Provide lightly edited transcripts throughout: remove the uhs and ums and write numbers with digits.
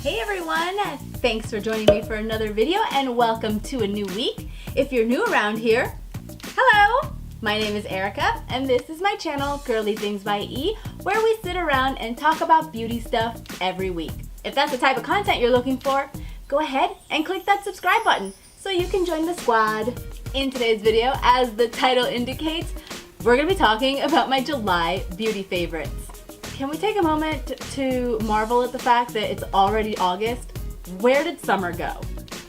Hey everyone, thanks for joining me for another video and welcome to a new week. If you're new around here, hello! My name is Erica and this is my channel, Girly Things by E, where we sit around and talk about beauty stuff every week. If that's the type of content you're looking for, go ahead and click that subscribe button so you can join the squad. In today's video, as the title indicates, we're going to be talking about my July beauty favorites. Can we take a moment to marvel at the fact that it's already August? Where did summer go?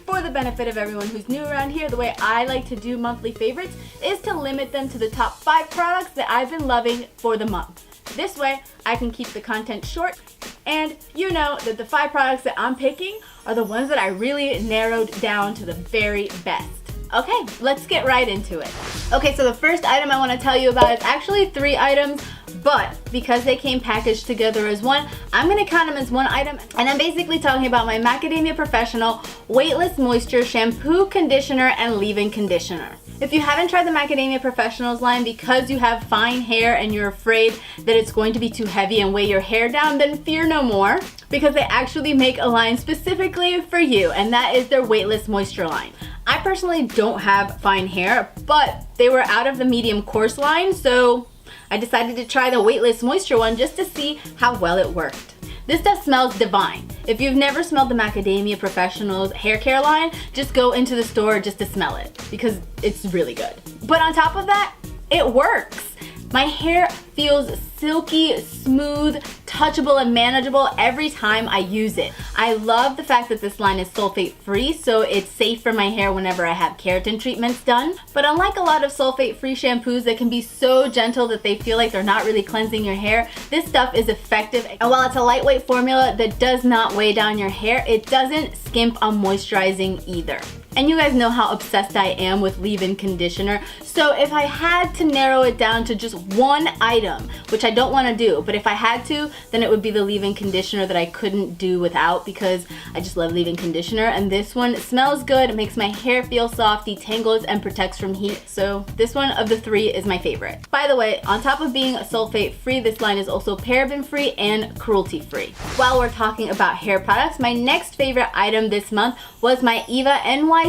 For the benefit of everyone who's new around here, the way I like to do monthly favorites is to limit them to the top 5 products that I've been loving for the month. This way, I can keep the content short, and you know that the 5 products that I'm picking are the ones that I really narrowed down to the very best. Okay, let's get right into it. Okay, so the first item I want to tell you about is actually 3 items, but because they came packaged together as one, I'm going to count them as one item. And I'm basically talking about my Macademia Professional Weightless Moisture Shampoo, Conditioner, and Leave-In Conditioner. If you haven't tried the Macademia Professionals line because you have fine hair and you're afraid that it's going to be too heavy and weigh your hair down, then fear no more, because they actually make a line specifically for you, and that is their Weightless Moisture line. I personally don't have fine hair, but they were out of the medium coarse line, so I decided to try the Weightless Moisture one just to see how well it worked. This stuff smells divine. If you've never smelled the Macademia Professionals hair care line, just go into the store just to smell it because it's really good. But on top of that, it works. My hair feels silky, smooth, touchable, and manageable every time I use it. I love the fact that this line is sulfate free, so it's safe for my hair whenever I have keratin treatments done. But unlike a lot of sulfate free shampoos that can be so gentle that they feel like they're not really cleansing your hair, this stuff is effective. And while it's a lightweight formula that does not weigh down your hair, it doesn't skimp on moisturizing either. And you guys know how obsessed I am with leave-in conditioner. So if I had to narrow it down to just one item, which I don't want to do, but if I had to, then it would be the leave-in conditioner that I couldn't do without because I just love leave-in conditioner. And this one smells good, it makes my hair feel soft, detangles, and protects from heat. So this one of the 3 is my favorite. By the way, on top of being sulfate free, this line is also paraben free and cruelty free. While we're talking about hair products, my next favorite item this month was my Eva NYC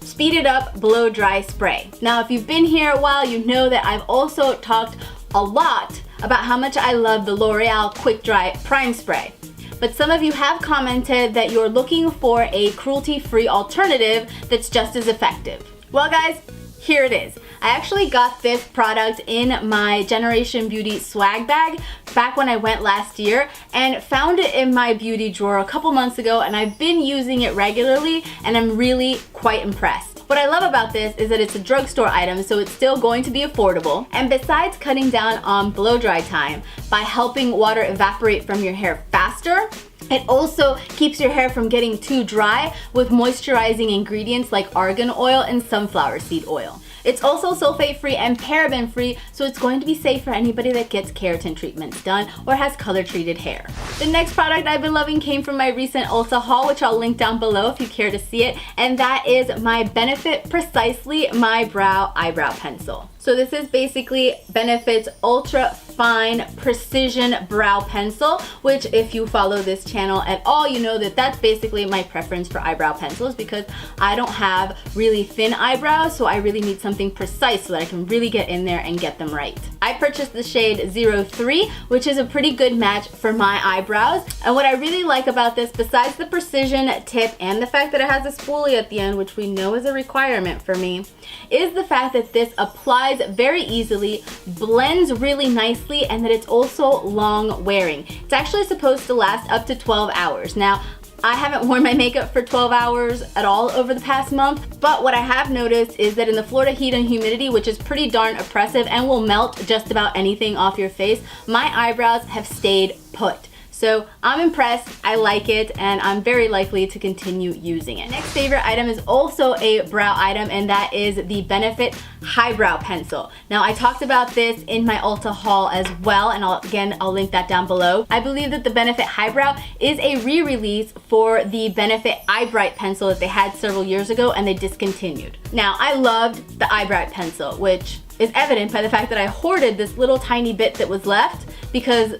Speeded Up Blow Dry Spray. Now, if you've been here a while, you know that I've also talked a lot about how much I love the L'Oreal Quick Dry Prime Spray. But some of you have commented that you're looking for a cruelty-free alternative that's just as effective. Well guys, here it is. I actually got this product in my Generation Beauty swag bag back when I went last year and found it in my beauty drawer a couple months ago, and I've been using it regularly and I'm really quite impressed. What I love about this is that it's a drugstore item, so it's still going to be affordable. And besides cutting down on blow dry time by helping water evaporate from your hair faster, it also keeps your hair from getting too dry with moisturizing ingredients like argan oil and sunflower seed oil. It's also sulfate free and paraben free, so it's going to be safe for anybody that gets keratin treatments done or has color treated hair. The next product I've been loving came from my recent Ulta haul, which I'll link down below if you care to see it, and that is my Benefit Precisely My Brow Eyebrow Pencil. So this is basically Benefit's Ultra Fine Precision Brow Pencil, which if you follow this channel at all, you know that that's basically my preference for eyebrow pencils because I don't have really thin eyebrows, so I really need something precise so that I can really get in there and get them right. I purchased the shade 03, which is a pretty good match for my eyebrows. And what I really like about this, besides the precision tip and the fact that it has a spoolie at the end, which we know is a requirement for me, is the fact that this applies very easily, blends really nicely, and that it's also long wearing. It's actually supposed to last up to 12 hours. Now, I haven't worn my makeup for 12 hours at all over the past month, but what I have noticed is that in the Florida heat and humidity, which is pretty darn oppressive and will melt just about anything off your face, my eyebrows have stayed put. So I'm impressed, I like it, and I'm very likely to continue using it. Next favorite item is also a brow item, and that is the Benefit Highbrow Pencil. Now I talked about this in my Ulta haul as well, and I'll link that down below. I believe that the Benefit Highbrow is a re-release for the Benefit Eye Bright Pencil that they had several years ago and they discontinued. Now I loved the Eye Bright Pencil, which is evident by the fact that I hoarded this little tiny bit that was left because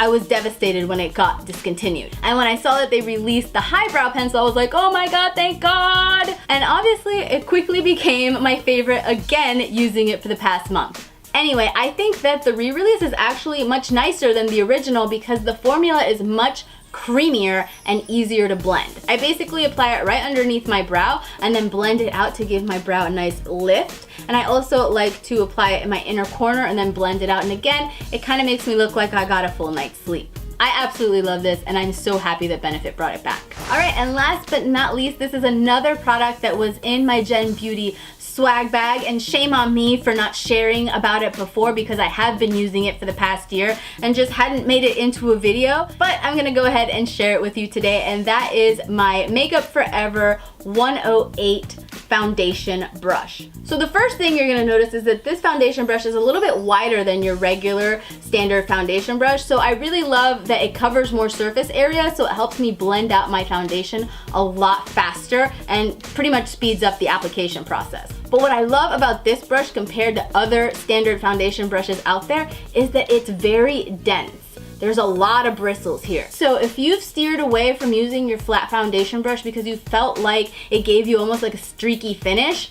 I was devastated when it got discontinued. And when I saw that they released the highbrow pencil, I was like, oh my god, thank god! And obviously, it quickly became my favorite again using it for the past month. Anyway, I think that the re-release is actually much nicer than the original because the formula is much creamier and easier to blend. I basically apply it right underneath my brow and then blend it out to give my brow a nice lift. And I also like to apply it in my inner corner and then blend it out. And again, it kind of makes me look like I got a full night's sleep. I absolutely love this and I'm so happy that Benefit brought it back. All right, and last but not least, this is another product that was in my Gen Beauty swag bag, and shame on me for not sharing about it before because I have been using it for the past year and just hadn't made it into a video, but I'm gonna go ahead and share it with you today, and that is my Makeup Forever 108 foundation brush. So the first thing you're gonna notice is that this foundation brush is a little bit wider than your regular standard foundation brush, so I really love that it covers more surface area, so it helps me blend out my foundation a lot faster and pretty much speeds up the application process. But what I love about this brush compared to other standard foundation brushes out there is that it's very dense. There's a lot of bristles here. So if you've steered away from using your flat foundation brush because you felt like it gave you almost like a streaky finish,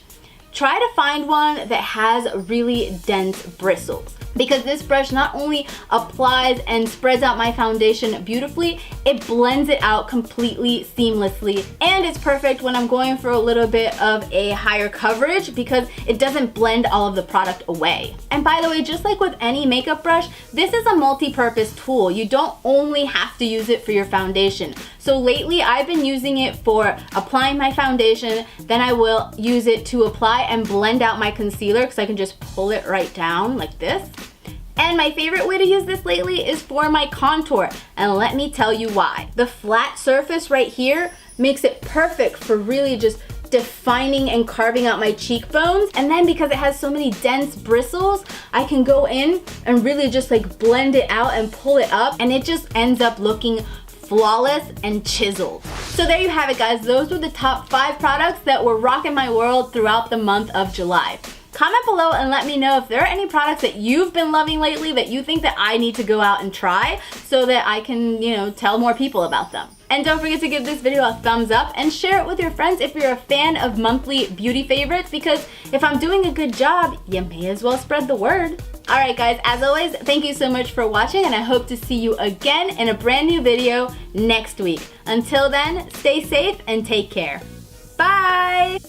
try to find one that has really dense bristles. Because this brush not only applies and spreads out my foundation beautifully, it blends it out completely seamlessly, and it's perfect when I'm going for a little bit of a higher coverage because it doesn't blend all of the product away. And by the way, just like with any makeup brush, this is a multi-purpose tool. You don't only have to use it for your foundation. So lately I've been using it for applying my foundation, then I will use it to apply and blend out my concealer because I can just pull it right down like this. And my favorite way to use this lately is for my contour, and let me tell you why. The flat surface right here makes it perfect for really just defining and carving out my cheekbones, and then because it has so many dense bristles, I can go in and really just like blend it out and pull it up, and it just ends up looking flawless and chiseled. So there you have it, guys. Those were the top 5 products that were rocking my world throughout the month of July. Comment below and let me know if there are any products that you've been loving lately that you think that I need to go out and try so that I can, you know, tell more people about them. And don't forget to give this video a thumbs up and share it with your friends if you're a fan of monthly beauty favorites, because if I'm doing a good job, you may as well spread the word. Alright guys, as always, thank you so much for watching, and I hope to see you again in a brand new video next week. Until then, stay safe and take care. Bye!